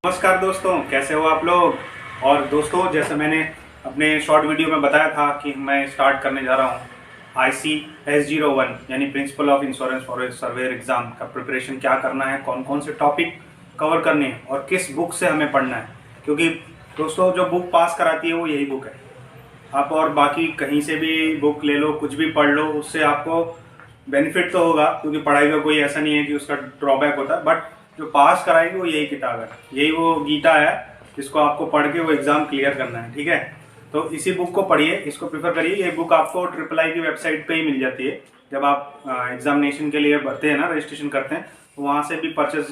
नमस्कार दोस्तों, कैसे हो आप लोग। और दोस्तों, जैसे मैंने अपने शॉर्ट वीडियो में बताया था कि मैं स्टार्ट करने जा रहा हूँ ICS01 यानी principle of insurance for surveyor exam का प्रिपरेशन क्या करना है, कौन कौन से टॉपिक कवर करने हैं और किस बुक से हमें पढ़ना है। क्योंकि दोस्तों, जो बुक पास कराती है वो यही बुक है। आप और बाकी कहीं से भी बुक ले लो, कुछ भी पढ़ लो, उससे आपको बेनिफिट तो होगा, क्योंकि पढ़ाई का कोई ऐसा नहीं है कि उसका ड्रॉबैक होता है। बट जो पास कराएगी वो यही किताब है, यही वो गीता है जिसको आपको पढ़ के वो एग्जाम क्लियर करना है। ठीक है, तो इसी बुक को पढ़िए, इसको प्रेफर करिए। ये बुक आपको III की वेबसाइट पे ही मिल जाती है। जब आप एग्जामिनेशन के लिए भरते हैं ना, रजिस्ट्रेशन करते हैं, तो वहाँ से भी परचेज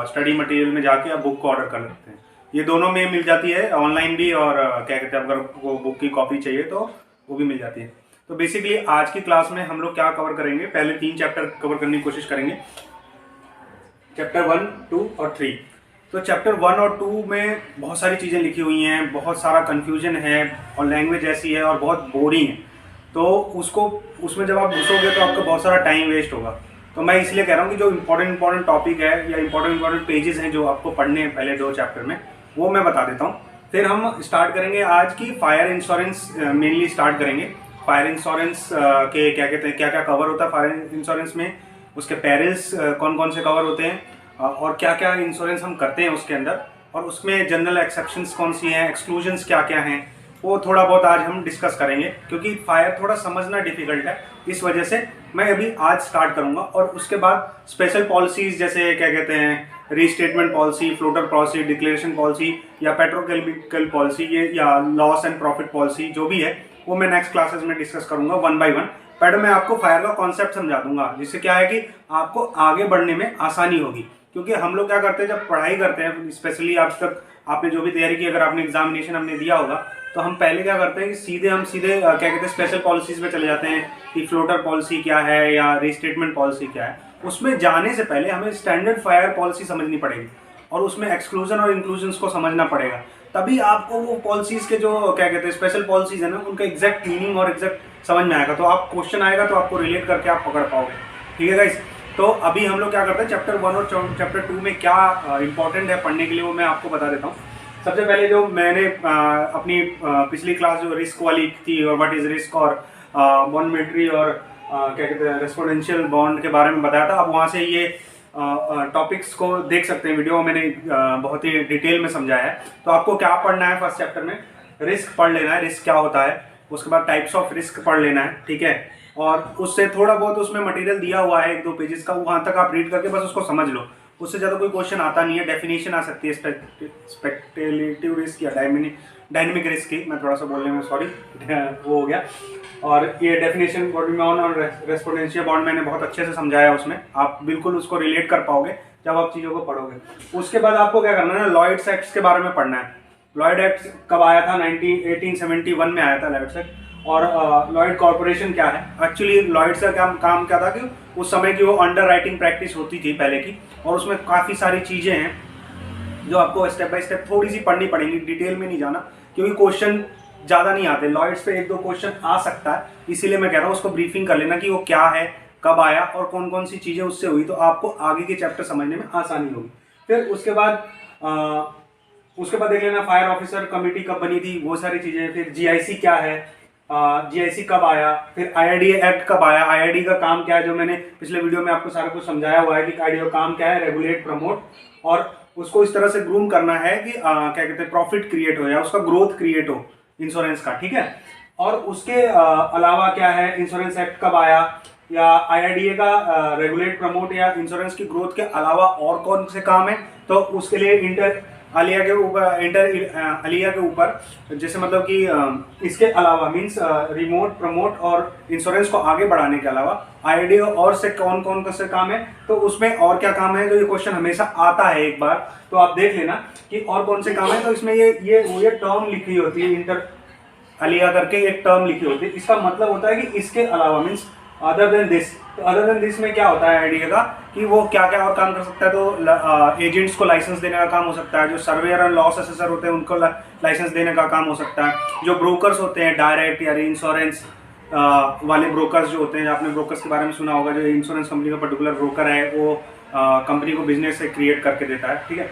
स्टडी मटेरियल में जाके आप बुक को ऑर्डर कर सकते हैं। ये दोनों में मिल जाती है, ऑनलाइन भी, और क्या कहते हैं, अगर वो बुक की कॉपी चाहिए तो वो भी मिल जाती है। तो बेसिकली आज की क्लास में हम लोग क्या कवर करेंगे, पहले 3 चैप्टर कवर करने की कोशिश करेंगे, चैप्टर 1, 2 और 3। तो चैप्टर 1 और 2 में बहुत सारी चीज़ें लिखी हुई हैं, बहुत सारा कन्फ्यूजन है और लैंग्वेज ऐसी है और बहुत बोरिंग है। तो उसमें जब आप घुसोगे तो आपका बहुत सारा टाइम वेस्ट होगा। तो मैं इसलिए कह रहा हूँ कि जो इंपॉर्टेंट टॉपिक है या इंपॉर्टेंट पेजेस हैं जो आपको पढ़ने हैं पहले 2 चैप्टर में, वो मैं बता देता हूँ। फिर हम स्टार्ट करेंगे आज की फायर इंश्योरेंस, मेनली स्टार्ट करेंगे। फायर इंश्योरेंस के क्या कहते हैं, क्या क्या कवर होता है फायर इंश्योरेंस में, उसके पेरिल्स कौन कौन से कवर होते हैं, और क्या क्या इंश्योरेंस हम करते हैं उसके अंदर, और उसमें जनरल एक्सेप्शंस कौन सी हैं, एक्सक्लूजन्स क्या क्या हैं, वो थोड़ा बहुत आज हम डिस्कस करेंगे। क्योंकि फायर थोड़ा समझना डिफिकल्ट है, इस वजह से मैं अभी आज स्टार्ट करूंगा। और उसके बाद स्पेशल पॉलिसीज, जैसे क्या कहते हैं, restatement policy, floater policy, declaration policy या पेट्रोकेमिकल पॉलिसी, ये या लॉस एंड प्रॉफिट पॉलिसी, जो भी है वो मैं नेक्स्ट क्लासेस में डिस्कस करूंगा 1 बाय 1। पहले मैं आपको फायर का कॉन्सेप्ट समझा दूंगा, जिससे क्या है कि आपको आगे बढ़ने में आसानी होगी। क्योंकि हम लोग क्या करते हैं, जब पढ़ाई करते हैं, स्पेशली आज तक आपने जो भी तैयारी की, अगर आपने एग्जामिनेशन हमने दिया होगा, तो हम पहले क्या करते हैं कि सीधे क्या कहते हैं, स्पेशल पॉलिसीज में चले जाते हैं कि फ्लोटर पॉलिसी क्या है या रीस्टेटमेंट पॉलिसी क्या है। उसमें जाने से पहले हमें स्टैंडर्ड फायर पॉलिसी समझनी पड़ेगी और उसमें एक्सक्लूजन और इंक्लूजन को समझना पड़ेगा। तभी आपको वो पॉलिसीज के जो क्या कहते हैं स्पेशल पॉलिसीज है ना, उनका एग्जैक्ट मीनिंग और एग्जैक्ट समझ में आएगा। तो आप क्वेश्चन आएगा तो आपको रिलेट करके आप पकड़ पाओगे। ठीक है गाइस, तो अभी हम लोग क्या करते हैं, चैप्टर 1 और चैप्टर 2 में क्या इंपॉर्टेंट है पढ़ने के लिए, वो मैं आपको बता देता हूँ। सबसे पहले जो मैंने अपनी पिछली क्लास जो रिस्क वाली थी, और व्हाट इज रिस्क, और बॉन्डमेट्री, और क्या कहते हैं रेस्पोडेंशियल बॉन्ड के बारे में बताया था। अब वहाँ से ये टॉपिक्स को देख सकते हैं, वीडियो मैंने बहुत ही डिटेल में समझाया है। तो आपको क्या पढ़ना है, फर्स्ट चैप्टर में रिस्क पढ़ लेना है, रिस्क क्या होता है। उसके बाद टाइप्स ऑफ रिस्क पढ़ लेना है, ठीक है। और उससे थोड़ा बहुत उसमें मटेरियल दिया हुआ है 1-2 पेजेस का, वहां तक आप रीड करके बस उसको समझ लो। उससे ज़्यादा कोई क्वेश्चन आता नहीं है। डेफिनेशन आ सकती है स्पेक्युलेटिव रिस्क या डायनेमिक रिस्क की, मैं थोड़ा सा बोलने में सॉरी वो हो गया। और ये डेफिनेशन बॉडी बॉन्ड और रेस्पोडेंशियल बॉन्ड मैंने बहुत अच्छे से समझाया उसमें, आप बिल्कुल उसको रिलेट कर पाओगे जब आप चीज़ों को पढ़ोगे। उसके बाद आपको क्या करना है ना, लॉयड्स एक्ट के बारे में पढ़ना है। लॉयड एक्ट कब आया था, 1871 में आया था लॉयड्स एक्ट। और लॉयड कॉर्पोरेशन क्या है, एक्चुअली लॉयड्स का काम क्या था कि उस समय की वो अंडर राइटिंग प्रैक्टिस होती थी पहले की, और उसमें काफ़ी सारी चीज़ें हैं जो आपको स्टेप बाय स्टेप थोड़ी सी पढ़नी पड़ेंगी, डिटेल में नहीं जाना, क्योंकि क्वेश्चन ज़्यादा नहीं आते। लॉयड्स पे 1-2 क्वेश्चन आ सकता है, इसीलिए मैं कह रहा हूँ उसको ब्रीफिंग कर लेना कि वो क्या है, कब आया और कौन कौन सी चीज़ें उससे हुई, तो आपको आगे के चैप्टर समझने में आसानी होगी। फिर उसके बाद देख लेना फायर ऑफिसर कमेटी कब बनी थी, वो सारी चीज़ें। फिर GIC क्या है, GIC कब आया, फिर IRDA एक्ट कब आया, IRDA का काम क्या है, जो मैंने पिछले वीडियो में आपको सारा कुछ समझाया हुआ है कि IRDA का काम क्या है, रेगुलेट, प्रमोट, और उसको इस तरह से ग्रूम करना है कि क्या कहते हैं प्रॉफिट क्रिएट हो या उसका ग्रोथ क्रिएट हो इंश्योरेंस का, ठीक है। और उसके अलावा क्या है, इंश्योरेंस एक्ट कब आया, या IRDA का रेगुलेट, प्रमोट या इंश्योरेंस की ग्रोथ के अलावा और कौन से काम है, तो उसके लिए इंटर अलिया के ऊपर जैसे मतलब कि इसके अलावा मींस रिमोट, प्रमोट और इंश्योरेंस को आगे बढ़ाने के अलावा IRDA और से कौन कौन से काम है, तो उसमें और क्या काम है, जो ये क्वेश्चन हमेशा आता है एक बार, तो आप देख लेना कि और कौन से काम है। तो इसमें ये टर्म लिखी होती है, इंटर अलिया करके एक टर्म लिखी होती है। इसका मतलब होता है कि इसके अलावा मींस अदर देन दिस। तो अदर देन दिस में क्या होता है IRDA का कि वो क्या क्या और काम कर सकता है। तो एजेंट्स को लाइसेंस देने का काम हो सकता है, जो सर्वेयर और लॉस असेसर होते हैं उनको लाइसेंस देने का काम हो सकता है, जो ब्रोकर्स होते हैं डायरेक्ट या इंश्योरेंस वाले ब्रोकर्स जो होते हैं, आपने ब्रोकर्स के बारे में सुना होगा, जो इंश्योरेंस कंपनी का पर्टिकुलर ब्रोकर है वो कंपनी को बिजनेस से क्रिएट करके देता है, ठीक है।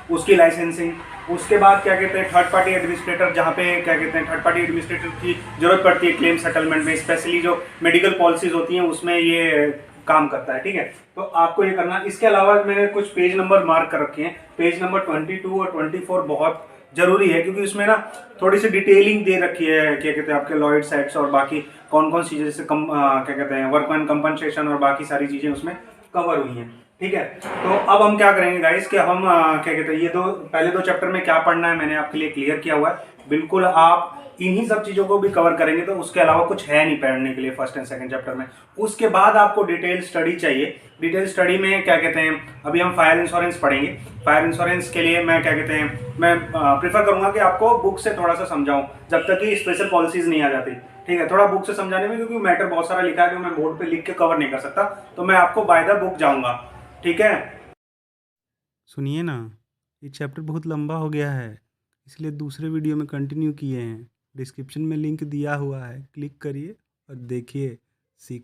उसकी लाइसेंसिंग, उसके बाद क्या कहते हैं थर्ड पार्टी एडमिनिस्ट्रेटर, जहाँ पे क्या कहते हैं थर्ड पार्टी एडमिनिस्ट्रेटर की जरूरत पड़ती है क्लेम सेटलमेंट में, स्पेशली जो मेडिकल पॉलिसीज होती हैं उसमें ये काम करता है। ठीक है, तो आपको ये करना। इसके अलावा मैंने कुछ पेज नंबर मार्क कर रखे हैं, पेज नंबर 22 और 24 बहुत जरूरी है, क्योंकि उसमें ना थोड़ी सी डिटेलिंग दे रखी है क्या कहते हैं आपके लॉयड्स एक्ट्स और बाकी कौन कौन सी चीजें, जैसे क्या कहते हैं वर्कमैन कंपनसेशन और बाकी सारी चीजें उसमें कवर हुई हैं। ठीक है, तो अब हम क्या करेंगे गाइस कि हम क्या कहते हैं ये पहले दो चैप्टर में क्या पढ़ना है मैंने आपके लिए क्लियर किया हुआ है, बिल्कुल आप इन्हीं सब चीजों को भी कवर करेंगे, तो उसके अलावा कुछ है नहीं पढ़ने के लिए फर्स्ट एंड सेकंड चैप्टर में। उसके बाद आपको डिटेल स्टडी चाहिए। डिटेल स्टडी में क्या कहते हैं अभी हम फायर इंश्योरेंस पढ़ेंगे। फायर इंश्योरेंस के लिए मैं क्या कहते हैं मैं प्रीफर करूंगा कि आपको बुक से थोड़ा सा समझाऊं, जब तक कि स्पेशल पॉलिसीज नहीं आ जाती। ठीक है, थोड़ा बुक से समझाने में, क्योंकि मैटर बहुत सारा लिखा है जो मैं बोर्ड पे लिख के कवर नहीं कर सकता, तो मैं आपको बाय द बुक जाऊंगा। ठीक है, सुनिए ना, ये चैप्टर बहुत लंबा हो गया है, इसलिए दूसरे वीडियो में कंटिन्यू किए हैं। डिस्क्रिप्शन में लिंक दिया हुआ है, क्लिक करिए और देखिए, सीख